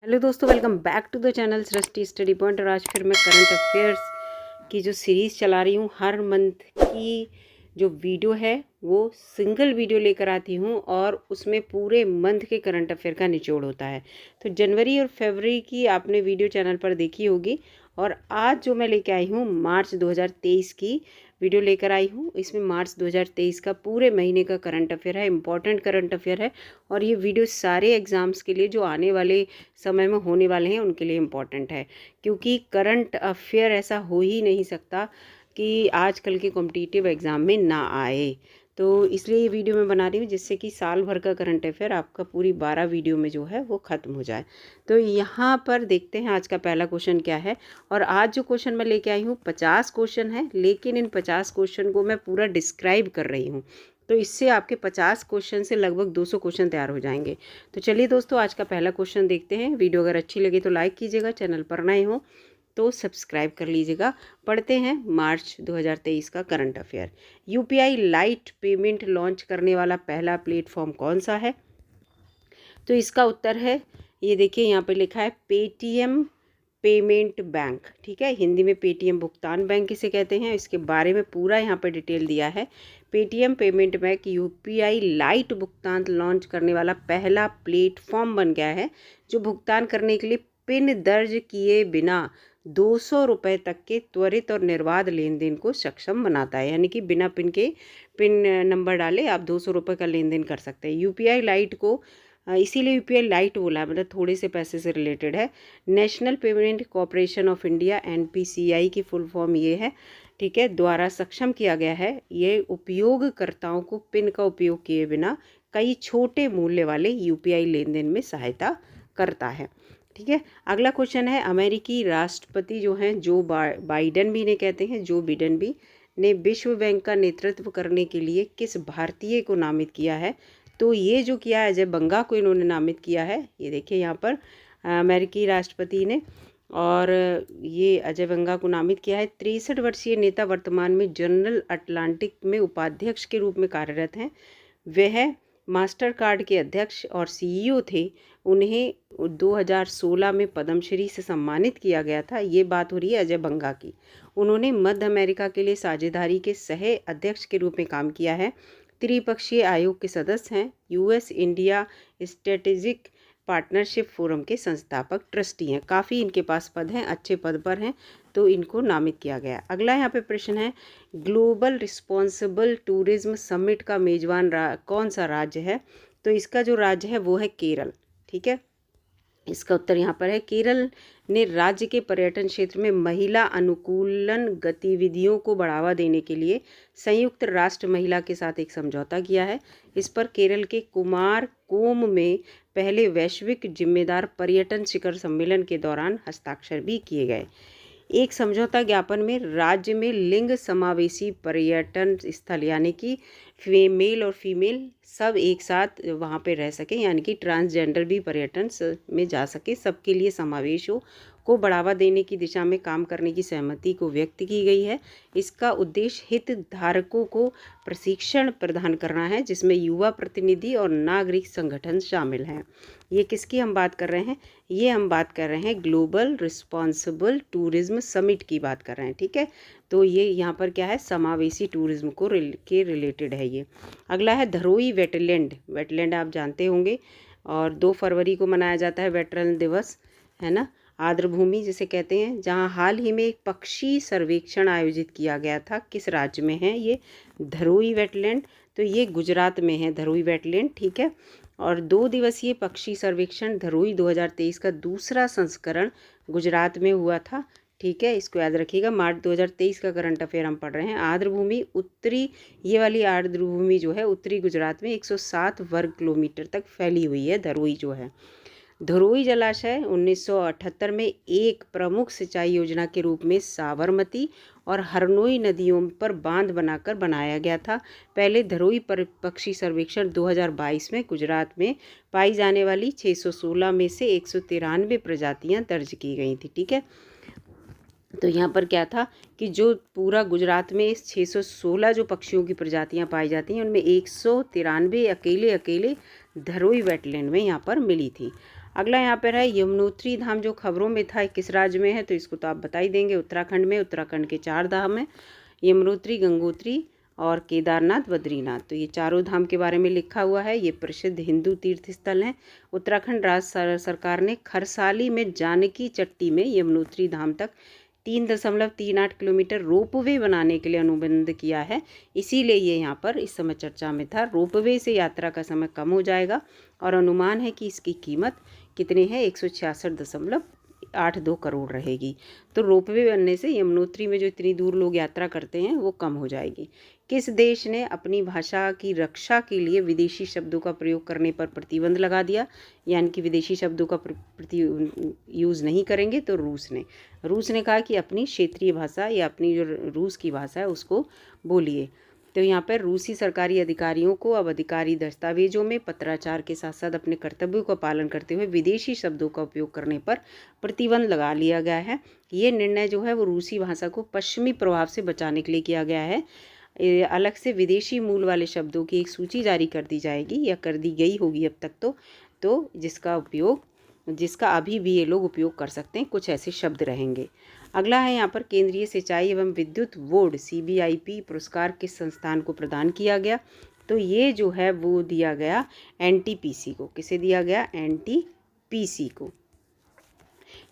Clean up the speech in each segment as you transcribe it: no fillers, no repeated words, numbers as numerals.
Hello दोस्तों, welcome back to the channel Srishti study point. और आज फिर मैं करंट अफेयर्स की जो सीरीज़ चला रही हूँ, हर मंथ की जो वीडियो है वो सिंगल वीडियो लेकर आती हूँ और उसमें पूरे मंथ के करंट अफेयर का निचोड़ होता है। तो जनवरी और फरवरी की आपने वीडियो चैनल पर देखी होगी और आज जो मैं लेके आई हूँ मार्च 2023 की वीडियो लेकर आई हूँ। इसमें मार्च 2023 का पूरे महीने का करंट अफेयर है, इम्पॉर्टेंट करंट अफेयर है। और ये वीडियो सारे एग्ज़ाम्स के लिए जो आने वाले समय में होने वाले हैं उनके लिए इम्पॉर्टेंट है, क्योंकि करंट अफेयर ऐसा हो ही नहीं सकता कि आजकल के कॉम्पिटिटिव एग्ज़ाम में ना आए। तो इसलिए ये वीडियो मैं बना रही हूँ जिससे कि साल भर का करंट अफेयर आपका पूरी 12 वीडियो में जो है वो ख़त्म हो जाए। तो यहाँ पर देखते हैं आज का पहला क्वेश्चन क्या है। और आज जो क्वेश्चन मैं लेके आई हूँ 50 क्वेश्चन है, लेकिन इन 50 क्वेश्चन को मैं पूरा डिस्क्राइब कर रही हूँ। तो इससे आपके 50 क्वेश्चन से लगभग 200 क्वेश्चन तैयार हो जाएंगे। तो चलिए दोस्तों, आज का पहला क्वेश्चन देखते हैं। वीडियो अगर अच्छी लगे तो लाइक कीजिएगा, चैनल पर नए हो तो सब्सक्राइब कर लीजिएगा। पढ़ते हैं मार्च 2023 का current affair. UPI light payment launch करने वाला पहला प्लेटफॉर्म कौन सा है? तो इसका उत्तर है, ये देखिए यहाँ पर लिखा है पेटीएम पेमेंट बैंक। ठीक है, हिंदी में पेटीएम भुगतान बैंक किसे कहते हैं, इसके बारे में पूरा यहाँ पर डिटेल दिया है। Paytm payment bank UPI light भुगतान लॉन्च करने वाला पहला प्लेटफॉर्म बन गया है जो भुगतान करने के लिए पिन दर्ज किए बिना 200 रुपये तक के त्वरित और निर्बाध लेन देन को सक्षम बनाता है। यानी कि बिना पिन नंबर डाले आप 200 रुपये का लेन देन कर सकते हैं। यूपीआई लाइट को इसीलिए यूपीआई लाइट बोला है, मतलब थोड़े से पैसे से रिलेटेड है। National payment corporation of India NPCI की फुल फॉर्म ये है, ठीक है, द्वारा सक्षम किया गया है। ये उपयोगकर्ताओं को पिन का उपयोग किए बिना कई छोटे मूल्य वाले यूपीआई लेन देन में सहायता करता है। ठीक है, अगला क्वेश्चन है, अमेरिकी राष्ट्रपति जो हैं जो बाइडन भी ने कहते हैं, जो बिडेन भी ने विश्व बैंक का नेतृत्व करने के लिए किस भारतीय को नामित किया है? तो ये जो किया है अजय बंगा को इन्होंने नामित किया है। ये देखिए यहाँ पर अमेरिकी राष्ट्रपति ने, और ये अजय बंगा को नामित किया है। 63 वर्षीय नेता वर्तमान में जनरल अटलांटिक में उपाध्यक्ष के रूप में कार्यरत हैं। वह मास्टर कार्ड के अध्यक्ष और सीईओ थे। उन्हें 2016 में पद्मश्री से सम्मानित किया गया था। ये बात हो रही है अजय बंगा की। उन्होंने मध्य अमेरिका के लिए साझेदारी के सह अध्यक्ष के रूप में काम किया है। त्रिपक्षीय आयोग के सदस्य हैं। US India strategic partnership forum के संस्थापक ट्रस्टी हैं। काफ़ी इनके पास पद हैं, अच्छे पद पर हैं, तो इनको नामित किया गया। अगला यहाँ पे प्रश्न है, ग्लोबल रिस्पॉन्सिबल टूरिज्म समिट का मेजबान कौन सा राज्य है? तो इसका जो राज्य है वो है केरल। ठीक है, इसका उत्तर यहाँ पर है, केरल ने राज्य के पर्यटन क्षेत्र में महिला अनुकूलन गतिविधियों को बढ़ावा देने के लिए संयुक्त राष्ट्र महिला के साथ एक समझौता किया है। इस पर केरल के कुमारकोम में पहले वैश्विक जिम्मेदार पर्यटन शिखर सम्मेलन के दौरान हस्ताक्षर भी किए गए। एक समझौता ज्ञापन में राज्य में लिंग समावेशी पर्यटन स्थल, यानी कि मेल और फीमेल सब एक साथ वहाँ पे रह सके, यानी कि ट्रांसजेंडर भी पर्यटन में जा सके, सबके लिए समावेश हो, को बढ़ावा देने की दिशा में काम करने की सहमति को व्यक्त की गई है। इसका उद्देश्य हितधारकों को प्रशिक्षण प्रदान करना है, जिसमें युवा प्रतिनिधि और नागरिक संगठन शामिल हैं। ये किसकी हम बात कर रहे हैं? ये हम बात कर रहे हैं ग्लोबल रिस्पॉन्सिबल टूरिज्म समिट की बात कर रहे हैं। ठीक है, तो ये यहाँ पर क्या है, समावेशी टूरिज्म को के रिलेटेड है ये। अगला है धरोई वेटलैंड। वेटलैंड आप जानते होंगे, और 2 फरवरी को मनाया जाता है वेटरन दिवस, है ना, आर्द्र भूमि जिसे कहते हैं, जहाँ हाल ही में एक पक्षी सर्वेक्षण आयोजित किया गया था। किस राज्य में है ये धरोई वेटलैंड? तो ये गुजरात में है धरोई वेटलैंड। ठीक है, और 2 दिवसीय पक्षी सर्वेक्षण धरोई 2023 का दूसरा संस्करण गुजरात में हुआ था। ठीक है, इसको याद रखिएगा। मार्च 2023 का करंट अफेयर हम पढ़ रहे हैं। आर्द्र भूमि उत्तरी, ये वाली आर्द्र भूमि जो है उत्तरी गुजरात में 107 वर्ग किलोमीटर तक फैली हुई है धरोई जो है। धरोई जलाशय 1978 में एक प्रमुख सिंचाई योजना के रूप में साबरमती और हरनोई नदियों पर बांध बनाकर बनाया गया था। पहले धरोई पक्षी सर्वेक्षण 2022 में गुजरात में पाई जाने वाली 616 में से 193 प्रजातियां दर्ज की गई थी। ठीक है, तो यहाँ पर क्या था कि जो पूरा गुजरात में 616 जो पक्षियों की प्रजातियाँ पाई जाती हैं, उनमें 193 अकेले धरोई वेटलैंड में यहाँ पर मिली थी। अगला यहाँ पर है यमुनोत्री धाम, जो खबरों में था किस राज्य में है, तो इसको तो आप बता ही देंगे, उत्तराखंड में। उत्तराखंड के 4 धाम हैं, यमुनोत्री, गंगोत्री और केदारनाथ, बद्रीनाथ। तो ये चारों धाम के बारे में लिखा हुआ है। ये प्रसिद्ध हिंदू तीर्थ स्थल हैं। उत्तराखंड राज्य सरकार ने खरसाली में जानकी चट्टी में यमुनोत्री धाम तक 3.38 किलोमीटर रोपवे बनाने के लिए अनुबंध किया है। इसीलिए ये यहाँ पर इस समय चर्चा में था। रोपवे से यात्रा का समय कम हो जाएगा और अनुमान है कि इसकी कीमत कितनी है, 166.82 करोड़ रहेगी। तो रोपवे बनने से यमुनोत्री में जो इतनी दूर लोग यात्रा करते हैं वो कम हो जाएगी। किस देश ने अपनी भाषा की रक्षा के लिए विदेशी शब्दों का प्रयोग करने पर प्रतिबंध लगा दिया, यानी कि विदेशी शब्दों का यूज़ नहीं करेंगे? तो रूस ने कहा कि अपनी क्षेत्रीय भाषा या अपनी जो रूस की भाषा है उसको बोलिए। तो यहाँ पर रूसी सरकारी अधिकारियों को अब अधिकारी दस्तावेजों में पत्राचार के साथ साथ अपने कर्तव्यों का पालन करते हुए विदेशी शब्दों का उपयोग करने पर प्रतिबंध लगा लिया गया है। ये निर्णय जो है वो रूसी भाषा को पश्चिमी प्रभाव से बचाने के लिए किया गया है। अलग से विदेशी मूल वाले शब्दों की एक सूची जारी कर दी जाएगी या कर दी गई होगी अब तक तो जिसका अभी भी ये लोग उपयोग कर सकते हैं। कुछ ऐसे शब्द रहेंगे। अगला है यहाँ पर केंद्रीय सिंचाई एवं विद्युत बोर्ड CBIP पुरस्कार किस संस्थान को प्रदान किया गया? तो ये जो है वो दिया गया NTPC को। किसे दिया गया? NTPC को,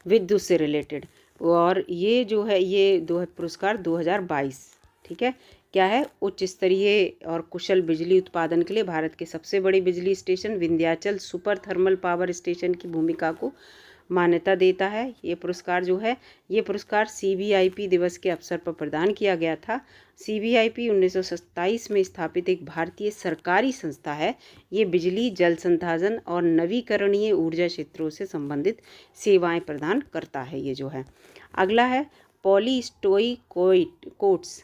विद्युत से रिलेटेड। और ये जो है ये पुरस्कार 2022, ठीक है, क्या है? उच्च स्तरीय और कुशल बिजली उत्पादन के लिए भारत के सबसे बड़े बिजली station Vindhyachal super thermal power station की भूमिका को मान्यता देता है। ये पुरस्कार जो है, ये पुरस्कार CBIP दिवस के अवसर पर प्रदान किया गया था। CBIP 1927 में स्थापित एक भारतीय सरकारी संस्था है। ये बिजली, जल संसाधन और नवीकरणीय ऊर्जा क्षेत्रों से संबंधित सेवाएं प्रदान करता है ये जो है। अगला है पॉलीस्टोइकोट्स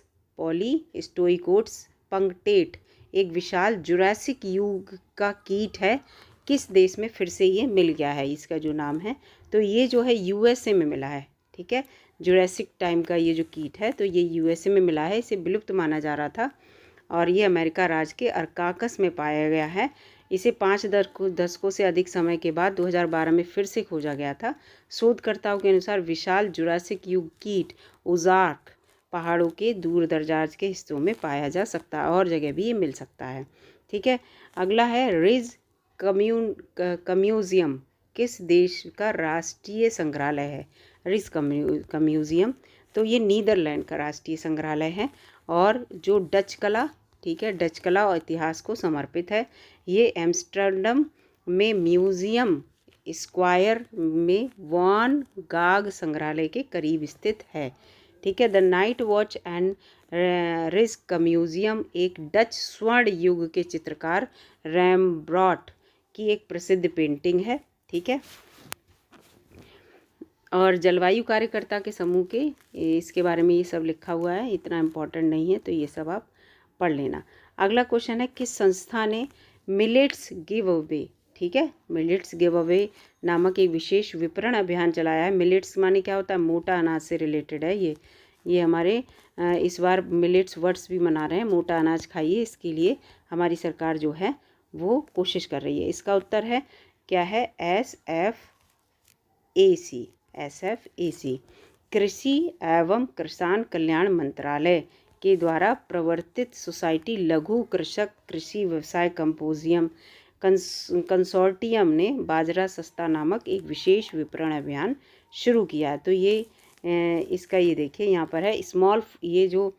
पंक्टेट, एक विशाल जुरासिक युग का कीट है। किस देश में फिर से ये मिल गया है? इसका जो नाम है, तो ये जो है USA में मिला है, ठीक है। जुरासिक टाइम का ये जो कीट है तो ये USA में मिला है। इसे विलुप्त माना जा रहा था और ये अमेरिका राज्य के अरकानस में पाया गया है। इसे 5 दशकों से अधिक समय के बाद 2012 में फिर से खोजा गया था। शोधकर्ताओं के अनुसार विशाल जुरासिक युग कीट ओज़ार्क पहाड़ों के दूर दराज के हिस्सों में पाया जा सकता है और जगह भी ये मिल सकता है, ठीक है। अगला है रिज कम्यूजियम किस देश का राष्ट्रीय संग्रहालय है? रिज कम्यूजियम, तो ये नीदरलैंड का राष्ट्रीय संग्रहालय है और जो डच कला, ठीक है, डच कला और इतिहास को समर्पित है। ये एम्स्टर्डम में म्यूजियम स्क्वायर में वॉन गाग संग्रहालय के करीब स्थित है, ठीक है। The night watch and risk museum एक डच स्वर्ण युग के चित्रकार रैम्ब्रॉट की एक प्रसिद्ध पेंटिंग है, ठीक है। और जलवायु कार्यकर्ता के समूह के इसके बारे में ये सब लिखा हुआ है, इतना इम्पोर्टेंट नहीं है तो ये सब आप पढ़ लेना। अगला क्वेश्चन है किस संस्था ने मिलेट्स गिव अवे, ठीक है, मिलेट्स गिव अवे नामक एक विशेष विपणन अभियान चलाया है। मिलेट्स माने क्या होता है? मोटा अनाज से रिलेटेड है ये हमारे इस बार मिलेट्स वर्ड्स भी मना रहे हैं। मोटा अनाज खाइए, इसके लिए हमारी सरकार जो है वो कोशिश कर रही है। इसका उत्तर है क्या है? SFAC कृषि एवं किसान कल्याण मंत्रालय के द्वारा प्रवर्तित सोसाइटी लघु कृषक कृषि व्यवसाय कंसोर्टियम ने बाजरा सस्ता नामक एक विशेष विपणन अभियान शुरू किया। तो ये इसका ये देखिए यहाँ पर है स्मॉल, ये जो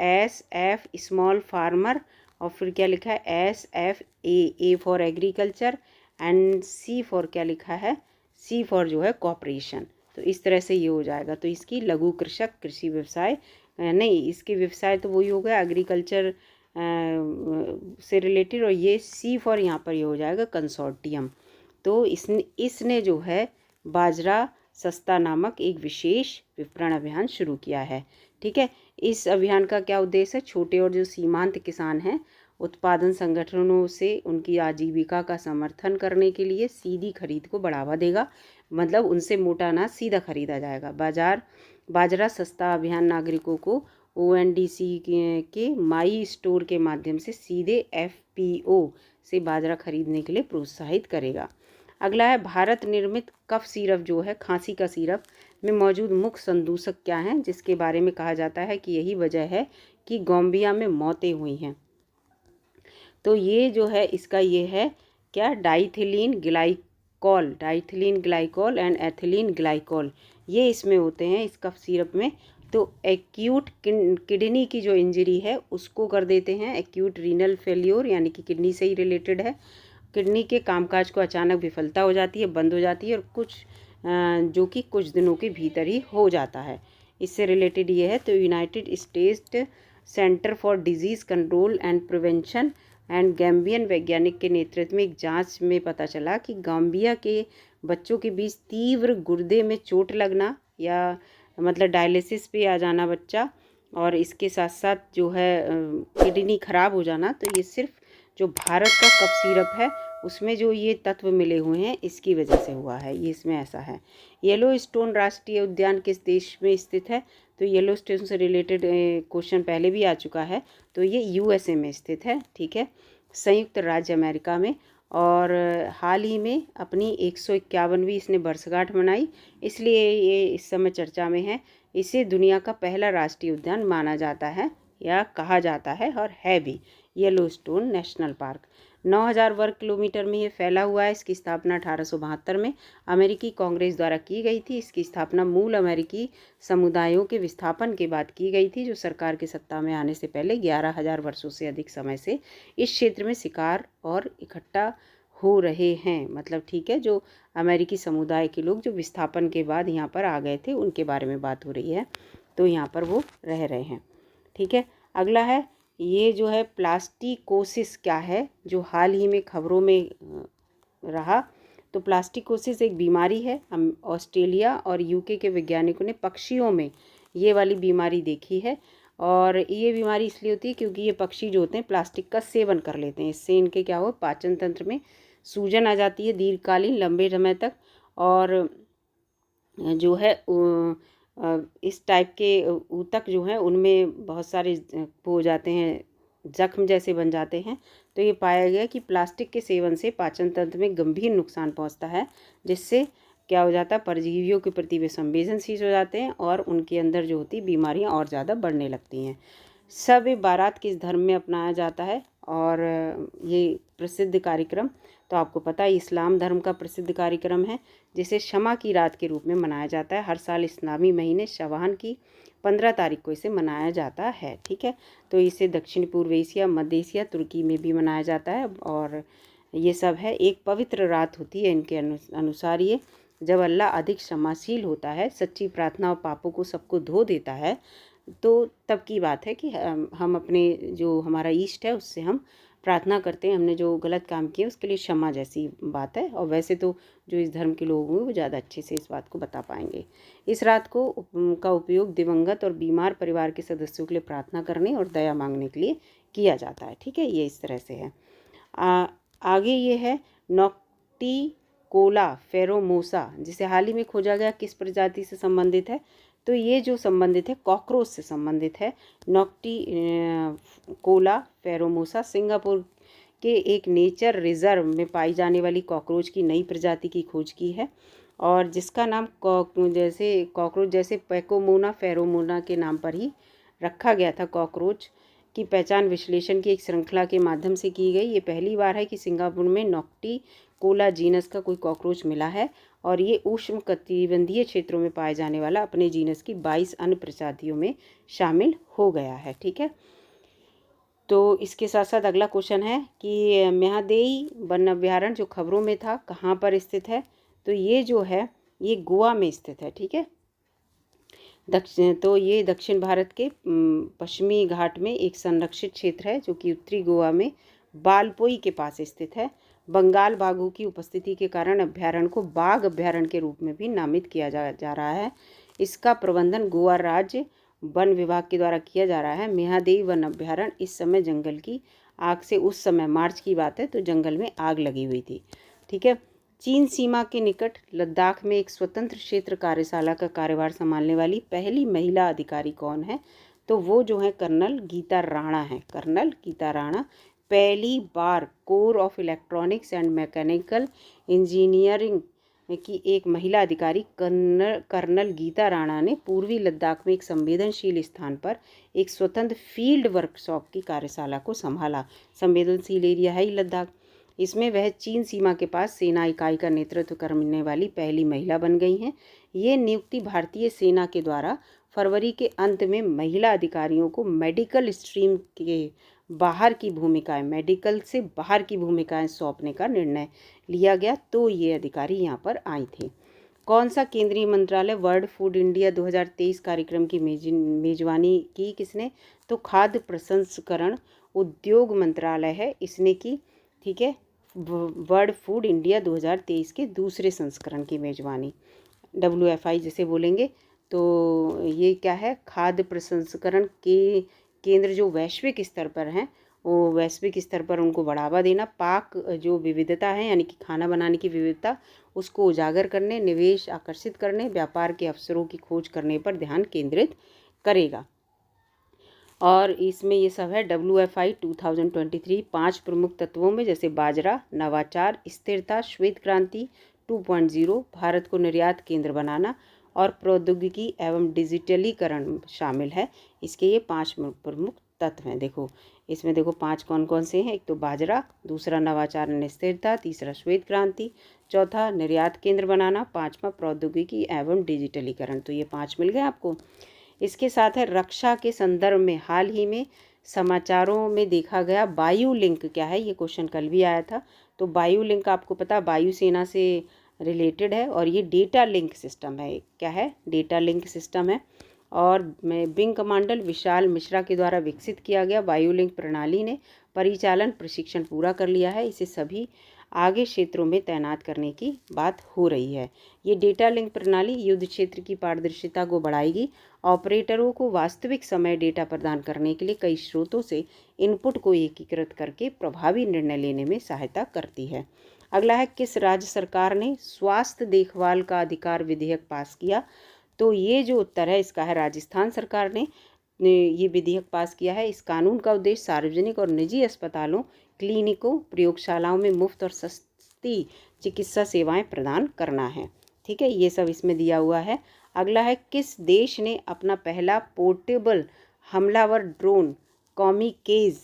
SF स्मॉल फार्मर और फिर क्या लिखा है SFA for agriculture and C for क्या लिखा है? C फॉर जो है कॉपरेशन। तो इस तरह से ये हो जाएगा। तो इसकी लघु कृषक कृषि व्यवसाय नहीं, इसके व्यवसाय तो वही हो गया एग्रीकल्चर से रिलेटेड, और ये C फॉर यहाँ पर ये हो जाएगा कंसोर्टियम। तो इसने जो है बाजरा सस्ता नामक एक विशेष विपणन अभियान शुरू किया है, ठीक है। इस अभियान का क्या उद्देश्य है? छोटे और जो सीमांत किसान हैं उत्पादन संगठनों से उनकी आजीविका का समर्थन करने के लिए सीधी खरीद को बढ़ावा देगा, मतलब उनसे मोटा अनाज सीधा खरीदा जाएगा। बाजरा सस्ता अभियान नागरिकों को ONDC के माई स्टोर के माध्यम से सीधे FPO से बाजरा खरीदने के लिए प्रोत्साहित करेगा। अगला है भारत निर्मित कफ सिरप जो है खांसी का सिरप में मौजूद मुख्य संदूषक क्या हैं, जिसके बारे में कहा जाता है कि यही वजह है कि गाम्बिया में मौतें हुई हैं। तो ये जो है इसका ये है क्या, diethylene glycol and ethylene glycol, ये इसमें होते हैं इस कफ सिरप में। तो एक्यूट किडनी की जो इंजरी है उसको कर देते हैं, एक्यूट रीनल फेल्योर यानी कि किडनी से ही रिलेटेड है। किडनी के कामकाज को अचानक विफलता हो जाती है, बंद हो जाती है, और जो कि कुछ दिनों के भीतर ही हो जाता है, इससे रिलेटेड ये है। तो United states centre for disease control and prevention and Gambian वैज्ञानिक के नेतृत्व में एक जांच में पता चला कि गाम्बिया के बच्चों के बीच तीव्र गुर्दे में चोट लगना या मतलब डायलिसिस पे आ जाना बच्चा, और इसके साथ साथ जो है किडनी ख़राब हो जाना, तो ये सिर्फ जो भारत का कफ सिरप है उसमें जो ये तत्व मिले हुए हैं इसकी वजह से हुआ है, ये इसमें ऐसा है। येलो स्टोन राष्ट्रीय उद्यान किस देश में स्थित है? तो येलो स्टोन से रिलेटेड क्वेश्चन पहले भी आ चुका है, तो ये यूएसए में स्थित है, ठीक है, संयुक्त राज्य अमेरिका में। और हाल ही में अपनी 151वीं इसने वर्षगांठ मनाई, इसलिए ये इस समय चर्चा में है। इसे दुनिया का पहला राष्ट्रीय उद्यान माना जाता है या कहा जाता है, और है भी येलो स्टोन नेशनल पार्क। 9000 वर्ग किलोमीटर में ये फैला हुआ है। इसकी स्थापना 1872 में अमेरिकी कांग्रेस द्वारा की गई थी। इसकी स्थापना मूल अमेरिकी समुदायों के विस्थापन के बाद की गई थी, जो सरकार की सत्ता में आने से पहले 11000 वर्षों से अधिक समय से इस क्षेत्र में शिकार और इकट्ठा हो रहे हैं। मतलब ठीक है, जो अमेरिकी समुदाय के लोग जो विस्थापन के बाद यहाँ पर आ गए थे उनके बारे में बात हो रही है, तो यहाँ पर वो रह रहे हैं, ठीक है। अगला है ये जो है प्लास्टिकोसिस क्या है, जो हाल ही में खबरों में रहा। तो प्लास्टिकोसिस एक बीमारी है। हम ऑस्ट्रेलिया और यूके के वैज्ञानिकों ने पक्षियों में ये वाली बीमारी देखी है, और ये बीमारी इसलिए होती है क्योंकि ये पक्षी जो होते हैं प्लास्टिक का सेवन कर लेते हैं। इससे इनके क्या हो, पाचन तंत्र में सूजन आ जाती है दीर्घकालीन लंबे समय तक, और जो है इस टाइप के ऊतक जो हैं उनमें बहुत सारे हो जाते हैं, जख्म जैसे बन जाते हैं। तो ये पाया गया कि प्लास्टिक के सेवन से पाचन तंत्र में गंभीर नुकसान पहुंचता है, जिससे क्या हो जाता है, परजीवियों के प्रति वे संवेदनशील हो जाते हैं और उनके अंदर जो होती बीमारियां और ज़्यादा बढ़ने लगती हैं। सब बारात किस धर्म में अपनाया जाता है? और ये प्रसिद्ध कार्यक्रम तो आपको पता है इस्लाम धर्म का प्रसिद्ध कार्यक्रम है, जिसे क्षमा की रात के रूप में मनाया जाता है। हर साल इस्लामी महीने शवान की 15 तारीख को इसे मनाया जाता है, ठीक है। तो इसे दक्षिण पूर्व एशिया, मध्य एशिया, तुर्की में भी मनाया जाता है, और ये सब है एक पवित्र रात होती है इनके अनुसार। ये जब अल्लाह अधिक क्षमाशील होता है, सच्ची प्रार्थना और पापों को सबको धो देता है, तो तब की बात है कि हम अपने जो हमारा ईष्ट है उससे हम प्रार्थना करते हैं, हमने जो गलत काम किए उसके लिए क्षमा जैसी बात है। और वैसे तो जो इस धर्म के लोग होंगे वो ज़्यादा अच्छे से इस बात को बता पाएंगे। इस रात को का उपयोग दिवंगत और बीमार परिवार के सदस्यों के लिए प्रार्थना करने और दया मांगने के लिए किया जाता है, ठीक है। ये इस तरह से है। आगे ये है नॉक्टिकोला फेरोमोसा, जिसे हाल ही में खोजा गया, किस प्रजाति से संबंधित है? तो ये जो संबंधित है कॉकरोच से संबंधित है। नॉक्टिकोला फेरोमोसा सिंगापुर के एक नेचर रिजर्व में पाई जाने वाली कॉकरोच की नई प्रजाति की खोज की है, और जिसका नाम कॉकरोच जैसे पैकोमोना फेरोमोना के नाम पर ही रखा गया था। कॉकरोच की पहचान विश्लेषण की एक श्रृंखला के माध्यम से की गई। ये पहली बार है कि सिंगापुर में नॉक्टिकोला जीनस का कोई कॉकरोच मिला है, और ये उष्ण कटिबंधीय क्षेत्रों में पाए जाने वाला अपने जीनस की 22 अन्य प्रजातियों में शामिल हो गया है, ठीक है। तो इसके साथ साथ अगला क्वेश्चन है कि म्यादेई वन अभ्यारण्य जो खबरों में था कहाँ पर स्थित है? तो ये जो है ये गोवा में स्थित है, ठीक है। तो ये दक्षिण भारत के पश्चिमी घाट में एक संरक्षित क्षेत्र है, जो कि उत्तरी गोवा में बालपोई के पास स्थित है। बंगाल बाघों की उपस्थिति के कारण अभ्यारण्य को बाघ अभ्यारण्य के रूप में भी नामित किया जा रहा है। इसका प्रबंधन गोवा राज्य वन विभाग के द्वारा किया जा रहा है। म्यादेई वन अभ्यारण्य इस समय जंगल की आग से, उस समय मार्च की बात है तो जंगल में आग लगी हुई थी, ठीक है। चीन सीमा के निकट लद्दाख में एक स्वतंत्र क्षेत्र कार्यशाला का कार्यभार संभालने वाली पहली महिला अधिकारी कौन है? तो वो जो है कर्नल गीता राणा है। कर्नल गीता राणा पहली बार corps of electronics and mechanical engineering की एक महिला अधिकारी कर्नल गीता राणा ने पूर्वी लद्दाख में एक संवेदनशील स्थान पर एक स्वतंत्र फील्ड वर्कशॉप की कार्यशाला को संभाला। संवेदनशील एरिया है ही लद्दाख। इसमें वह चीन सीमा के पास सेना इकाई का नेतृत्व करने वाली पहली महिला बन गई हैं। ये नियुक्ति भारतीय सेना के द्वारा फरवरी के अंत में महिला अधिकारियों को मेडिकल स्ट्रीम के बाहर की भूमिकाएं, मेडिकल से बाहर की भूमिकाएं सौंपने का निर्णय लिया गया, तो ये अधिकारी यहाँ पर आई थी। कौन सा केंद्रीय मंत्रालय वर्ल्ड फूड इंडिया 2023 कार्यक्रम की मेजबानी की किसने? तो खाद्य प्रसंस्करण उद्योग मंत्रालय है इसने की। ठीक है, वर्ल्ड फूड इंडिया 2023 के दूसरे संस्करण की मेजबानी, WFI जिसे बोलेंगे। तो ये क्या है? खाद्य प्रसंस्करण के केंद्र जो वैश्विक स्तर पर हैं, वो वैश्विक स्तर पर उनको बढ़ावा देना, पाक जो विविधता है यानी कि खाना बनाने की विविधता, उसको उजागर करने, निवेश आकर्षित करने, व्यापार के अवसरों की खोज करने पर ध्यान केंद्रित करेगा। और इसमें ये सब है WFI 2023 5 प्रमुख तत्वों में, जैसे बाजरा, नवाचार, स्थिरता, श्वेत क्रांति 2.0, भारत को निर्यात केंद्र बनाना और प्रौद्योगिकी एवं डिजिटलीकरण शामिल है। इसके ये 5 प्रमुख तत्व हैं। देखो इसमें देखो 5 कौन कौन से हैं? एक तो बाजरा, दूसरा नवाचार एवं स्थिरता, तीसरा श्वेत क्रांति, चौथा निर्यात केंद्र बनाना, पांचवा प्रौद्योगिकी एवं डिजिटलीकरण। तो ये 5 मिल गए आपको। इसके साथ है रक्षा के संदर्भ में हाल ही में समाचारों में देखा गया वायु लिंक क्या है? ये क्वेश्चन कल भी आया था। तो वायु लिंक आपको पता वायुसेना से रिलेटेड है और ये डेटा लिंक सिस्टम है। क्या है? डेटा लिंक सिस्टम है। और विंग कमांडर विशाल मिश्रा के द्वारा विकसित किया गया वायु लिंक प्रणाली ने परिचालन प्रशिक्षण पूरा कर लिया है। इसे सभी आगे क्षेत्रों में तैनात करने की बात हो रही है। ये डेटा लिंक प्रणाली युद्ध क्षेत्र की पारदर्शिता को बढ़ाएगी। ऑपरेटरों को वास्तविक समय डेटा प्रदान करने के लिए कई स्रोतों से इनपुट को एकीकृत करके प्रभावी निर्णय लेने में सहायता करती है। अगला है किस राज्य सरकार ने स्वास्थ्य देखभाल का अधिकार विधेयक पास किया? तो ये जो उत्तर है इसका है राजस्थान सरकार ने ये विधेयक पास किया है। इस कानून का उद्देश्य सार्वजनिक और निजी अस्पतालों, क्लिनिकों, प्रयोगशालाओं में मुफ्त और सस्ती चिकित्सा सेवाएं प्रदान करना है। ठीक है, ये सब इसमें दिया हुआ है। अगला है किस देश ने अपना पहला पोर्टेबल हमलावर ड्रोन कॉमिकेज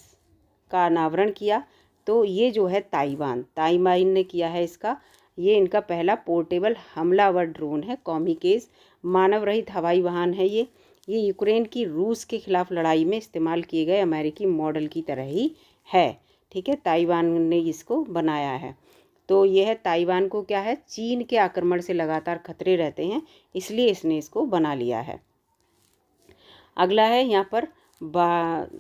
का अनावरण किया? तो ये जो है ताइवान ने किया है इसका। ये इनका पहला पोर्टेबल हमलावर ड्रोन है कॉमिकेज, मानव रहित हवाई वाहन है ये यूक्रेन की रूस के खिलाफ लड़ाई में इस्तेमाल किए गए अमेरिकी मॉडल की तरह ही है। ठीक है, ताइवान ने इसको बनाया है। तो यह है ताइवान को क्या है? चीन के आक्रमण से लगातार खतरे रहते हैं, इसलिए इसने इसको बना लिया है। अगला है यहाँ पर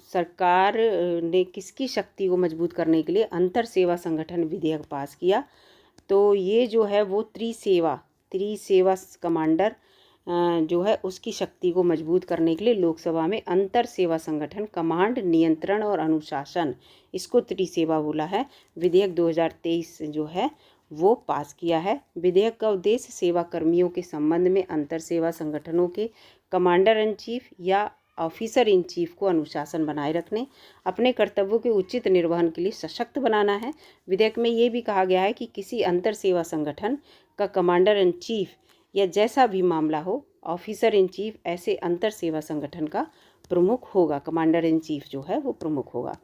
सरकार ने किसकी शक्ति को मजबूत करने के लिए अंतर सेवा संगठन विधेयक पास किया? तो ये जो है वो त्रिसेवा कमांडर जो है उसकी शक्ति को मजबूत करने के लिए लोकसभा में अंतर सेवा संगठन कमांड, नियंत्रण और अनुशासन, इसको त्रिसेवा बोला है, विधेयक 2023 जो है वो पास किया है। विधेयक का उद्देश्य सेवा कर्मियों के संबंध में अंतर सेवा संगठनों के कमांडर इन चीफ या ऑफिसर इन चीफ को अनुशासन बनाए रखने, अपने कर्तव्यों के उचित निर्वहन के लिए सशक्त बनाना है। विधेयक में ये भी कहा गया है कि किसी अंतर सेवा संगठन का कमांडर इन चीफ या जैसा भी मामला हो, ऑफिसर इन चीफ ऐसे अंतर सेवा संगठन का प्रमुख होगा। कमांडर इन चीफ जो है वो प्रमुख होगा।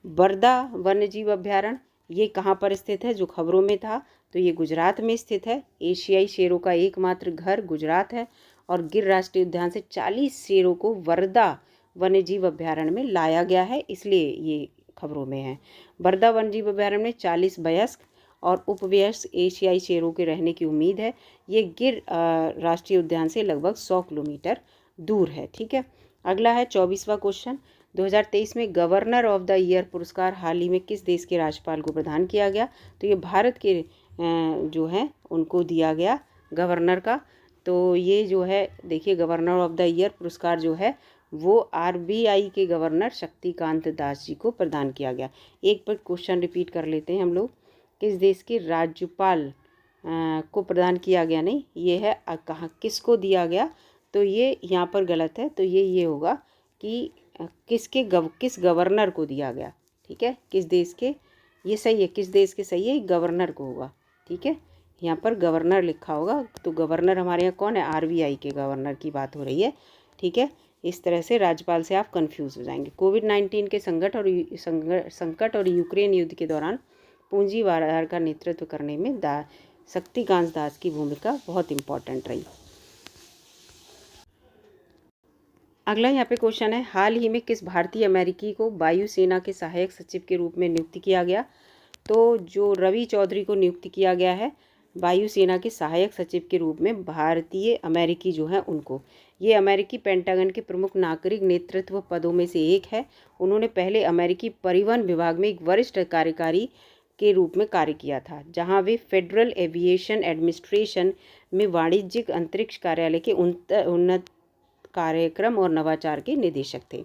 बरदा वन्यजीव अभ्यारण्य ये कहाँ पर स्थित है? जो खबरों में था, तो ये गुजरात में स्थित है। एशियाई शेरों का एकमात्र घर गुजरात है और गिर राष्ट्रीय उद्यान से 40 शेरों को वर्धा वन्यजीव अभ्यारण्य में लाया गया है, इसलिए ये खबरों में है। वर्धा वन्यजीव अभ्यारण्य में 40 वयस्क और उपवयस्क एशियाई शेरों के रहने की उम्मीद है। ये गिर राष्ट्रीय उद्यान से लगभग 100 किलोमीटर दूर है। ठीक है, अगला है 24वां क्वेश्चन। 2023 में गवर्नर ऑफ द ईयर पुरस्कार हाल ही में किस देश के राज्यपाल को प्रदान किया गया? तो ये भारत के जो है उनको दिया गया गवर्नर का। तो ये जो है देखिए गवर्नर ऑफ द ईयर पुरस्कार जो है वो RBI के गवर्नर शक्तिकांत दास जी को प्रदान किया गया। एक पर क्वेश्चन रिपीट कर लेते हैं हम लोग। किस देश के राज्यपाल को प्रदान किया गया? नहीं, ये है कहाँ किसको दिया गया? तो ये यहाँ पर गलत है। तो ये होगा कि किस गवर्नर को दिया गया। ठीक ठीक है, किस देश के, ये सही है, किस देश के सही है, गवर्नर को होगा, ठीक है, यहाँ पर गवर्नर लिखा होगा। तो गवर्नर हमारे यहाँ कौन है, आरबीआई के गवर्नर की बात हो रही है, ठीक है। इस तरह से राज्यपाल से आप कंफ्यूज हो जाएंगे। कोविड-19 के संकट और यूक्रेन युद्ध के दौरान पूंजी बाजार का नेतृत्व करने में शक्तिकांत दास की भूमिका बहुत इंपॉर्टेंट रही। अगला यहाँ पे क्वेश्चन है, हाल ही में किस भारतीय अमेरिकी को वायुसेना के सहायक सचिव के रूप में नियुक्त किया गया। तो जो रवि चौधरी को नियुक्त किया गया है वायुसेना के सहायक सचिव के रूप में, भारतीय अमेरिकी जो हैं उनको, ये अमेरिकी पेंटागन के प्रमुख नागरिक नेतृत्व पदों में से एक है। उन्होंने पहले अमेरिकी परिवहन विभाग में एक वरिष्ठ कार्यकारी के रूप में कार्य किया था, जहां वे फेडरल एविएशन एडमिनिस्ट्रेशन में वाणिज्यिक अंतरिक्ष कार्यालय के उन्नत कार्यक्रम और नवाचार के निदेशक थे।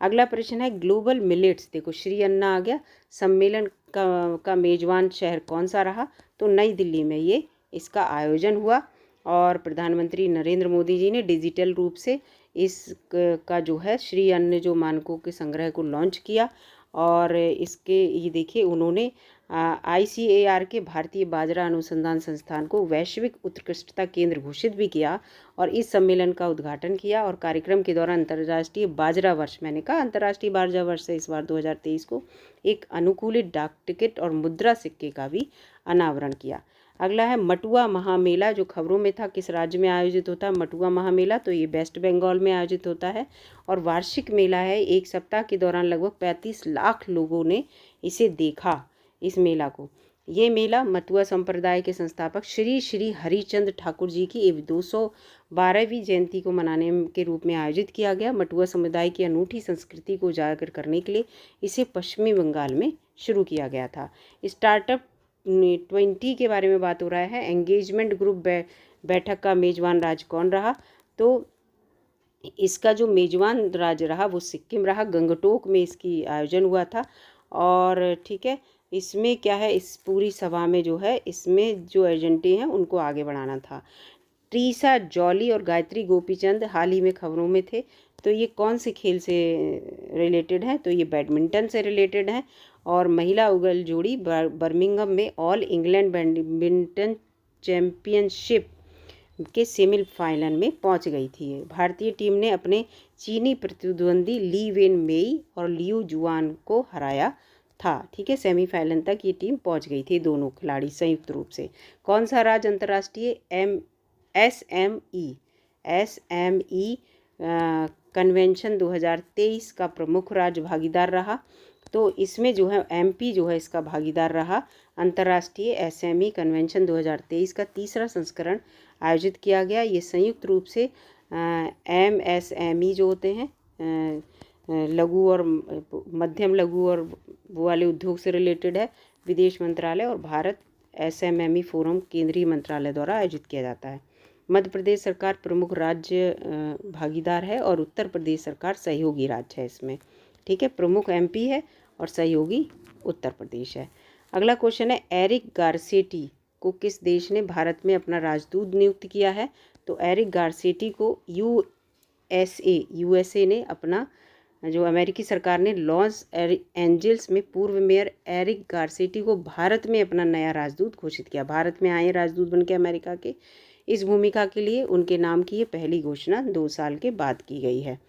अगला प्रश्न है, ग्लोबल मिलेट्स, देखो श्री अन्ना आ गया, सम्मेलन का मेजबान शहर कौन सा रहा। तो नई दिल्ली में ये इसका आयोजन हुआ और प्रधानमंत्री नरेंद्र मोदी जी ने डिजिटल रूप से इसका जो है श्री अन्न जो मानकों के संग्रह को लॉन्च किया। और इसके ये देखिए उन्होंने ICAR के भारतीय बाजरा अनुसंधान संस्थान को वैश्विक उत्कृष्टता केंद्र घोषित भी किया और इस सम्मेलन का उद्घाटन किया। और कार्यक्रम के दौरान अंतर्राष्ट्रीय बाजरा वर्ष, मैंने कहा अंतर्राष्ट्रीय बाजरा वर्ष से इस बार 2023 को एक अनुकूलित डाक टिकट और मुद्रा सिक्के का भी अनावरण किया। अगला है मटुआ महामेला, जो खबरों में था, किस राज्य में आयोजित होता है मटुआ महामेला। तो ये वेस्ट बंगाल में आयोजित होता है और वार्षिक मेला है। एक सप्ताह के दौरान लगभग 35 लाख लोगों ने इसे देखा, इस मेला को। ये मेला मटुआ संप्रदाय के संस्थापक श्री श्री हरिचंद्र ठाकुर जी की 212वीं जयंती को मनाने के रूप में आयोजित किया गया। मटुआ समुदाय की अनूठी संस्कृति को उजागर करने के लिए इसे पश्चिमी बंगाल में शुरू किया गया था। स्टार्टअप 20 के बारे में बात हो रहा है। एंगेजमेंट ग्रुप बैठक का मेजबान राज्य कौन रहा। तो इसका जो मेजबान राज्य रहा वो सिक्किम रहा। गंगटोक में इसकी आयोजन हुआ था। और ठीक है, इसमें क्या है, इस पूरी सभा में जो है, इसमें जो एजेंडे हैं उनको आगे बढ़ाना था। ट्रीसा जॉली और गायत्री गोपीचंद हाल ही में खबरों में थे। तो ये कौन से खेल से रिलेटेड हैं। तो ये बैडमिंटन से रिलेटेड हैं। और महिला उगल जोड़ी बर्मिंघम में ऑल इंग्लैंड बैडमिंटन चैंपियनशिप के सेमीफाइनल में पहुंच गई थी। भारतीय टीम ने अपने चीनी प्रतिद्वंदी ली वेन मेई और लियू जुआन को हराया था। ठीक है, सेमीफाइनल तक ये टीम पहुंच गई थी, दोनों खिलाड़ी संयुक्त रूप से। कौन सा राज्य अंतर्राष्ट्रीय SME कन्वेंशन 2023 का प्रमुख राज्य भागीदार रहा। तो इसमें जो है MP जो है इसका भागीदार रहा। अंतर्राष्ट्रीय SME कन्वेंशन 2023 का तीसरा संस्करण आयोजित किया गया। ये संयुक्त रूप से MSME जो होते हैं लघु और मध्यम लघु और वो वाले उद्योग से रिलेटेड है। विदेश मंत्रालय और भारत SMME फोरम केंद्रीय मंत्रालय द्वारा आयोजित किया जाता है। मध्य प्रदेश सरकार प्रमुख राज्य भागीदार है और उत्तर प्रदेश सरकार सहयोगी राज्य है इसमें। ठीक है, प्रमुख MP है और सहयोगी उत्तर प्रदेश है। अगला क्वेश्चन है, एरिक गारसेटी को किस देश ने भारत में अपना राजदूत नियुक्त किया है। तो एरिक गारसेटी को USA ने अपना, जो अमेरिकी सरकार ने लॉस एंजल्स में पूर्व मेयर एरिक गारसेटी को भारत में अपना नया राजदूत घोषित किया। भारत में आए राजदूत बनके अमेरिका के। इस भूमिका के लिए उनके नाम की ये पहली घोषणा 2 साल के बाद की गई है।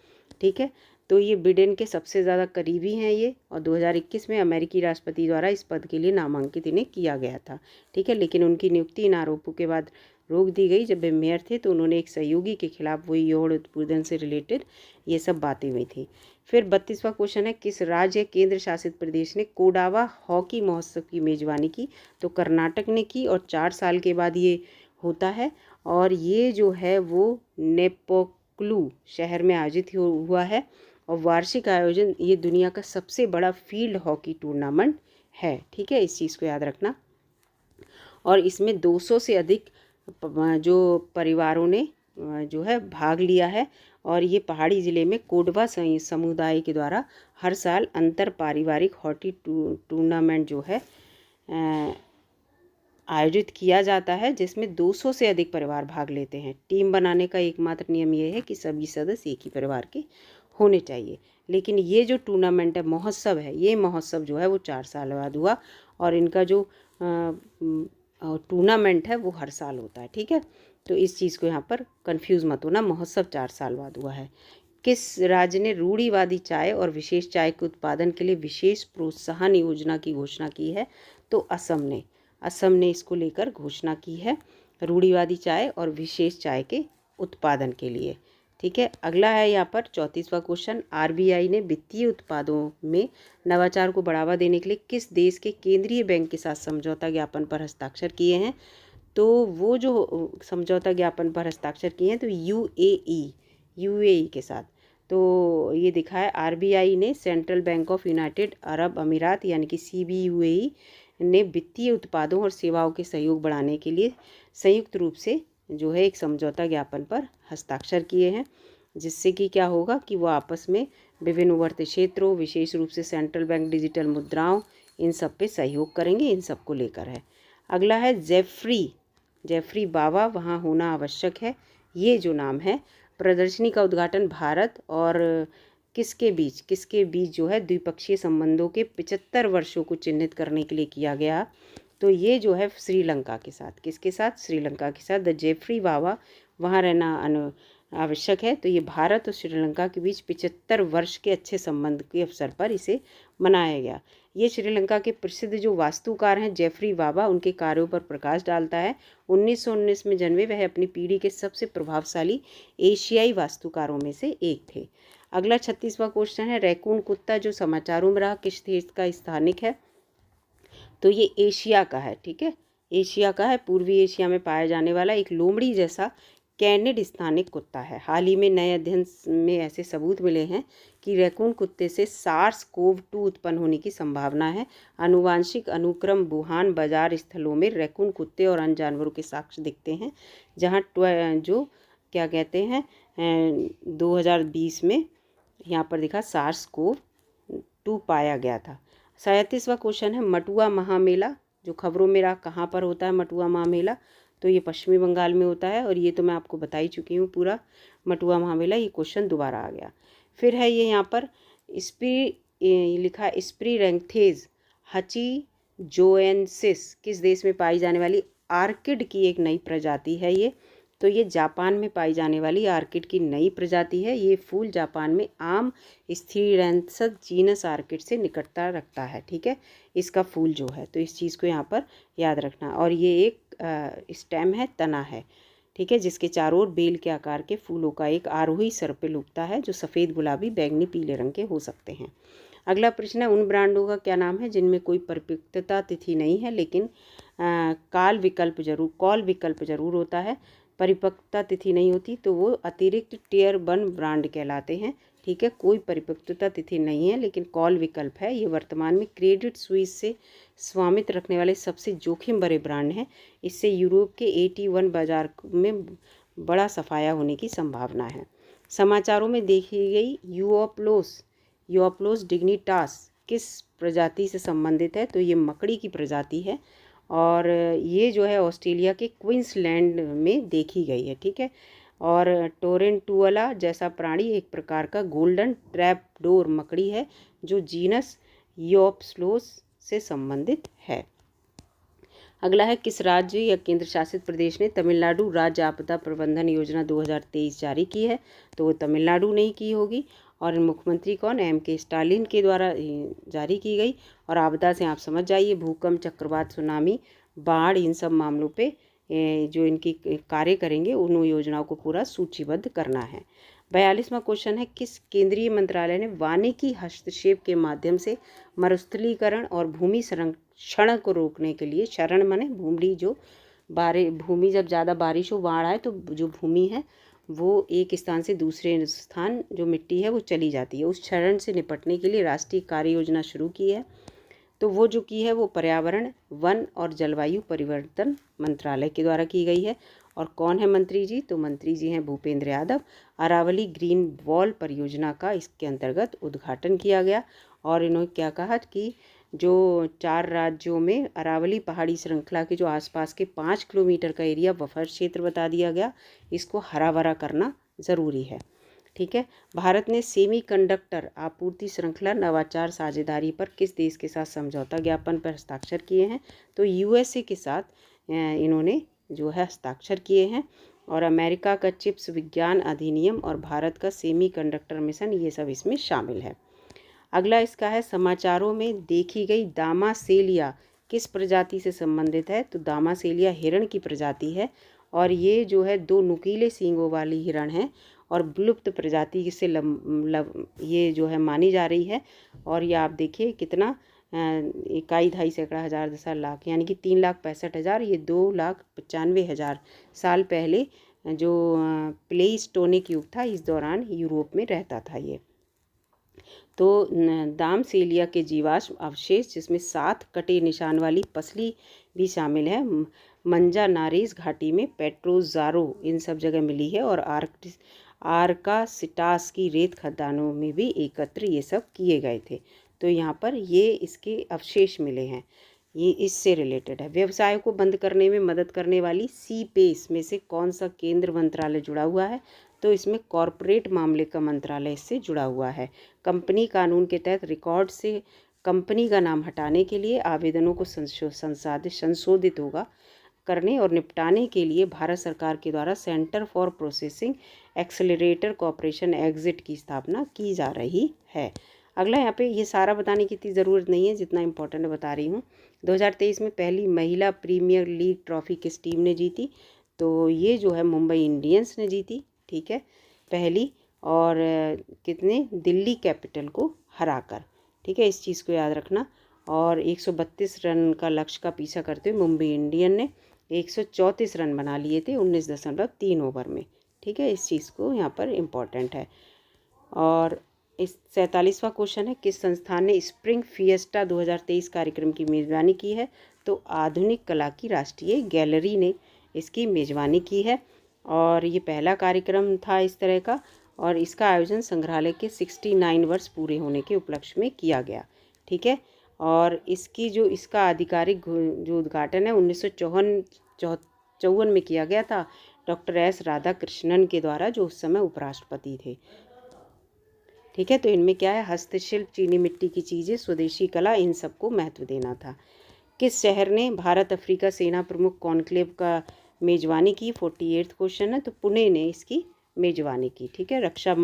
ठीक है, तो ये बिडेन के सबसे ज़्यादा करीबी हैं ये, और 2021 में अमेरिकी राष्ट्रपति द्वारा इस पद के लिए नामांकित इन्हें किया गया था। ठीक है, लेकिन उनकी नियुक्ति इन आरोपों के बाद रोक दी गई। जब वे मेयर थे तो उन्होंने एक सहयोगी के खिलाफ वही यौन उत्पीड़न से रिलेटेड ये सब बातें हुई थी। फिर 32वां क्वेश्चन है, किस राज्य केंद्र शासित प्रदेश ने कोडावा हॉकी महोत्सव की मेजबानी की। तो कर्नाटक ने की और 4 साल के बाद ये होता है। और ये जो है वो नेपोक्लू शहर में आयोजित हुआ है और वार्षिक आयोजन, ये दुनिया का सबसे बड़ा फील्ड हॉकी टूर्नामेंट है। ठीक है, इस चीज़ को याद रखना। और इसमें 200 से अधिक जो परिवारों ने जो है भाग लिया है। और ये पहाड़ी ज़िले में कोडवा समुदाय के द्वारा हर साल अंतर पारिवारिक हॉकी टूर्नामेंट जो है आयोजित किया जाता है, जिसमें 200 से अधिक परिवार भाग लेते हैं। टीम बनाने का एकमात्र नियम यह है कि सभी सदस्य एक ही परिवार के होने चाहिए। लेकिन ये जो टूर्नामेंट है, महोत्सव है, ये महोत्सव जो है वो 4 साल बाद हुआ और इनका जो टूर्नामेंट है वो हर साल होता है। ठीक है, तो इस चीज़ को यहाँ पर कंफ्यूज मत होना, महोत्सव 4 साल बाद हुआ है। किस राज्य ने रूढ़िवादी चाय और विशेष चाय के उत्पादन के लिए विशेष प्रोत्साहन योजना की घोषणा की है? तो असम ने इसको लेकर घोषणा की है, रूढ़िवादी चाय और विशेष चाय के उत्पादन के लिए। ठीक है, अगला है यहाँ पर 34वां क्वेश्चन, आरबीआई ने वित्तीय उत्पादों में नवाचार को बढ़ावा देने के लिए किस देश के केंद्रीय बैंक के साथ समझौता ज्ञापन पर हस्ताक्षर किए हैं? तो वो जो समझौता ज्ञापन पर हस्ताक्षर किए हैं तो यूएई के साथ। तो ये दिखा है, आरबीआई ने central bank of United Arab अमीरात यानी कि सीबीयूएई ने वित्तीय उत्पादों और सेवाओं के सहयोग बढ़ाने के लिए संयुक्त रूप से जो है एक समझौता ज्ञापन पर हस्ताक्षर किए हैं, जिससे कि क्या होगा कि वो आपस में विभिन्न उभरते क्षेत्रों, विशेष रूप से सेंट्रल बैंक डिजिटल मुद्राओं, इन सब पे सहयोग करेंगे। इन सब को लेकर है। अगला है जेफरी बावा वहाँ होना आवश्यक है। ये जो नाम है, प्रदर्शनी का उद्घाटन भारत और किसके बीच जो है द्विपक्षीय संबंधों के 75 वर्षों को चिन्हित करने के लिए किया गया। तो ये जो है श्रीलंका के साथ, किसके साथ? श्रीलंका के साथ। द जेफरी बावा वहाँ रहना आवश्यक है। तो ये भारत और श्रीलंका के बीच 75 वर्ष के अच्छे संबंध के अवसर पर इसे मनाया गया। ये श्रीलंका के प्रसिद्ध जो वास्तुकार हैं जेफरी बावा, उनके कार्यों पर प्रकाश डालता है। 1919 में जन्मे वह अपनी पीढ़ी के सबसे प्रभावशाली एशियाई वास्तुकारों में से एक थे। अगला 36वां क्वेश्चन है, रैकून कुत्ता जो समाचारों में रहा किस देश का स्थानिक है? तो ये एशिया का है। ठीक है, एशिया का है, पूर्वी एशिया में पाया जाने वाला एक लोमड़ी जैसा कैनिड स्थानिक कुत्ता है। हाल ही में नए अध्ययन में ऐसे सबूत मिले हैं कि रैकून कुत्ते से SARS-CoV-2 उत्पन्न होने की संभावना है। आनुवांशिक अनुक्रम वुहान बाजार स्थलों में रैकून कुत्ते और अन्य जानवरों के साक्ष्य दिखते हैं, जहाँ जो क्या कहते हैं 2020 में यहाँ पर दिखा SARS-CoV-2 पाया गया था। 37वां क्वेश्चन है, मटुआ महामेला जो खबरों में रहा कहाँ पर होता है? मटुआ महामेला तो ये पश्चिमी बंगाल में होता है, और ये तो मैं आपको बता ही चुकी हूँ पूरा मटुआ महामेला। ये क्वेश्चन दोबारा आ गया। फिर है ये यहाँ पर लिखा है स्प्रीरेंथेज हचिजोएंसिस किस देश में पाई जाने वाली आर्किड की एक नई प्रजाति है? ये तो ये जापान में पाई जाने वाली आर्किड की नई प्रजाति है। ये फूल जापान में आम स्थिरेंथस जीनस आर्किड से निकटता रखता है। ठीक है, इसका फूल जो है, तो इस चीज़ को यहाँ पर याद रखना। और ये एक स्टेम है, तना है। ठीक है, जिसके चारों ओर बेल के आकार के फूलों का एक आरोही सर्पिल उगता है, जो सफ़ेद, गुलाबी, बैंगनी, पीले रंग के हो सकते हैं। अगला प्रश्न है, उन ब्रांडों का क्या नाम है जिनमें कोई परिपक्वता तिथि नहीं है लेकिन कॉल विकल्प जरूर होता है? परिपक्वता तिथि नहीं होती तो वो अतिरिक्त टियर 1 ब्रांड कहलाते हैं। ठीक है, कोई परिपक्वता तिथि नहीं है लेकिन कॉल विकल्प है। ये वर्तमान में क्रेडिट स्विस से स्वामित्व रखने वाले सबसे जोखिम भरे ब्रांड हैं। इससे यूरोप के 81 बाजार में बड़ा सफाया होने की संभावना है। समाचारों में देखी गई यूओप्लोस डिग्निटास किस प्रजाति से संबंधित है? तो ये मकड़ी की प्रजाति है, और ये जो है ऑस्ट्रेलिया के क्वींसलैंड में देखी गई है। ठीक है, और टोरेंटुअला जैसा प्राणी एक प्रकार का गोल्डन ट्रैपडोर मकड़ी है जो जीनस यूओप्लोस से संबंधित है। अगला है, किस राज्य या केंद्र शासित प्रदेश ने तमिलनाडु राज्य आपदा प्रबंधन योजना 2023 जारी की है? तो वो तमिलनाडु ने ही की होगी। और मुख्यमंत्री कौन? M.K. स्टालिन के द्वारा जारी की गई। और आपदा से आप समझ जाइए, भूकंप, चक्रवात, सुनामी, बाढ़, इन सब मामलों पे जो इनकी कार्य करेंगे उन योजनाओं को पूरा सूचीबद्ध करना है। 42वां क्वेश्चन है, किस केंद्रीय मंत्रालय ने वानिकी हस्तक्षेप के माध्यम से मरुस्थलीकरण और भूमि संरक्षण को रोकने के लिए, शरण माने भूमि, जो भूमि जब ज़्यादा बारिश हो, बाढ़ आए तो जो भूमि है वो एक स्थान से दूसरे स्थान जो मिट्टी है वो चली जाती है, उस क्षरण से निपटने के लिए राष्ट्रीय कार्य योजना शुरू की है? तो वो जो की है वो पर्यावरण, वन और जलवायु परिवर्तन मंत्रालय के द्वारा की गई है। और कौन है मंत्री जी? तो मंत्री जी हैं भूपेंद्र यादव। अरावली ग्रीन वॉल परियोजना का इसके अंतर्गत उद्घाटन किया गया। और इन्होंने क्या कहा कि जो 4 राज्यों में अरावली पहाड़ी श्रृंखला के जो आसपास के 5 किलोमीटर का एरिया बफर क्षेत्र बता दिया गया, इसको हरा भरा करना ज़रूरी है। ठीक है। भारत ने सेमीकंडक्टर आपूर्ति श्रृंखला नवाचार साझेदारी पर किस देश के साथ समझौता ज्ञापन पर हस्ताक्षर किए हैं? तो यूएसए के साथ इन्होंने जो है हस्ताक्षर किए हैं। और अमेरिका का चिप्स विज्ञान अधिनियम और भारत का सेमीकंडक्टर मिशन, ये सब इसमें शामिल है। अगला इसका है, समाचारों में देखी गई दामासेलिया किस प्रजाति से संबंधित है? तो दामासेलिया हिरण की प्रजाति है और ये जो है 2 नुकीले सींगों वाली हिरण है और विलुप्त प्रजाति से ये जो है मानी जा रही है। और ये आप देखिए कितना 1.5 सैकड़ा हज़ार 10 लाख यानी कि 3,65,000, ये 2,95,000 साल पहले जो प्लेस्टोनिक युग था इस दौरान यूरोप में रहता था ये। तो दामसेलिया के जीवाश्म अवशेष जिसमें 7 कटे निशान वाली पसली भी शामिल है, मंजानारेस घाटी में, पेट्रोजारो इन सब जगह मिली है और आर्कासिटास की रेत खदानों में भी एकत्र ये सब किए गए थे। तो यहाँ पर ये इसके अवशेष मिले हैं, ये इससे रिलेटेड है। व्यवसाय को बंद करने में मदद करने वाली सीपेस में से कौन सा केंद्र मंत्रालय जुड़ा हुआ है? तो इसमें कॉरपोरेट मामले का मंत्रालय इससे जुड़ा हुआ है। कंपनी कानून के तहत रिकॉर्ड से कंपनी का नाम हटाने के लिए आवेदनों को संशोधित होगा करने और निपटाने के लिए भारत सरकार के द्वारा centre for processing accelerator corporation exit की स्थापना की जा रही है। अगला यहाँ पे ये सारा बताने की इतनी ज़रूरत नहीं है जितना इम्पोर्टेंट बता रही हूँ। 2023 में पहली महिला प्रीमियर लीग ट्रॉफी किस टीम ने जीती? तो ये जो है मुंबई इंडियंस ने जीती, ठीक है, पहली। और कितने? दिल्ली कैपिटल को हराकर, ठीक है, इस चीज़ को याद रखना। और 132 रन का लक्ष्य का पीछा करते हुए मुंबई इंडियन ने 134 रन बना लिए थे 19.3 ओवर में, ठीक है, इस चीज़ को यहाँ पर इम्पोर्टेंट है। और इस 47वां क्वेश्चन है, किस संस्थान ने स्प्रिंग फिएस्टा 2023 कार्यक्रम की मेज़बानी की है? तो आधुनिक कला की राष्ट्रीय गैलरी ने इसकी मेज़बानी की है और ये पहला कार्यक्रम था इस तरह का और इसका आयोजन संग्रहालय के 69 वर्ष पूरे होने के उपलक्ष्य में किया गया, ठीक है। और इसका आधिकारिक जो उद्घाटन है 1954 में किया गया था डॉक्टर एस राधाकृष्णन के द्वारा, जो उस समय उपराष्ट्रपति थे, ठीक है। तो इनमें क्या है? हस्तशिल्प, चीनी मिट्टी की चीज़ें, स्वदेशी कला, इन सबको महत्व देना था। किस शहर ने भारत अफ्रीका सेना प्रमुख कॉन्क्लेव का मेजबानी की? 48वां क्वेश्चन है, तो पुणे ने इसकी मेजबानी की, ठीक है। रक्षा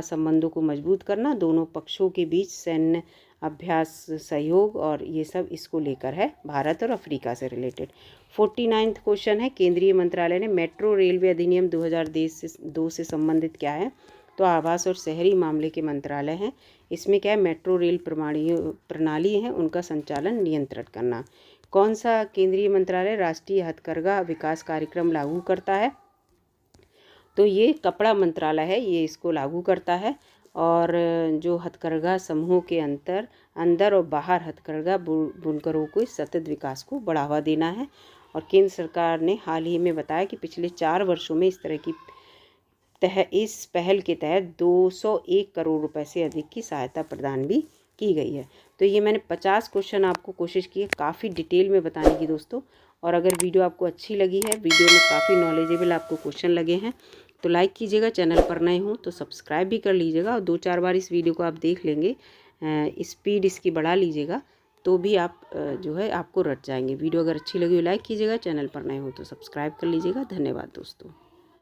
संबंधों को मजबूत करना, दोनों पक्षों के बीच सैन्य अभ्यास, सहयोग और ये सब इसको लेकर है, भारत और अफ्रीका से रिलेटेड। 49वां क्वेश्चन है, केंद्रीय मंत्रालय ने मेट्रो रेलवे अधिनियम 2002 से संबंधित क्या है? तो आवास और शहरी मामले के मंत्रालय हैं। इसमें क्या है? मेट्रो रेल प्रणाली है उनका संचालन नियंत्रित करना। कौन सा केंद्रीय मंत्रालय राष्ट्रीय हथकरघा विकास कार्यक्रम लागू करता है? तो ये कपड़ा मंत्रालय है, ये इसको लागू करता है। और जो हथकरघा समूहों के अंदर और बाहर हथकरघा बुनकरों को सतत विकास को बढ़ावा देना है। और केंद्र सरकार ने हाल ही में बताया कि पिछले 4 वर्षों में इस पहल के तहत 201 करोड़ रुपए से अधिक की सहायता प्रदान भी की गई है। तो ये मैंने 50 क्वेश्चन आपको कोशिश की है काफ़ी डिटेल में बताने की दोस्तों। और अगर वीडियो आपको अच्छी लगी है, वीडियो में काफ़ी नॉलेजेबल आपको क्वेश्चन लगे हैं, तो लाइक कीजिएगा। चैनल पर नए हो तो सब्सक्राइब भी कर लीजिएगा और 2-4 बार इस वीडियो को आप देख लेंगे, स्पीड इसकी बढ़ा लीजिएगा तो भी आप जो है आपको रट जाएंगे। वीडियो अगर अच्छी लगी हो लाइक कीजिएगा, चैनल पर नए हो तो सब्सक्राइब कर लीजिएगा। धन्यवाद दोस्तों।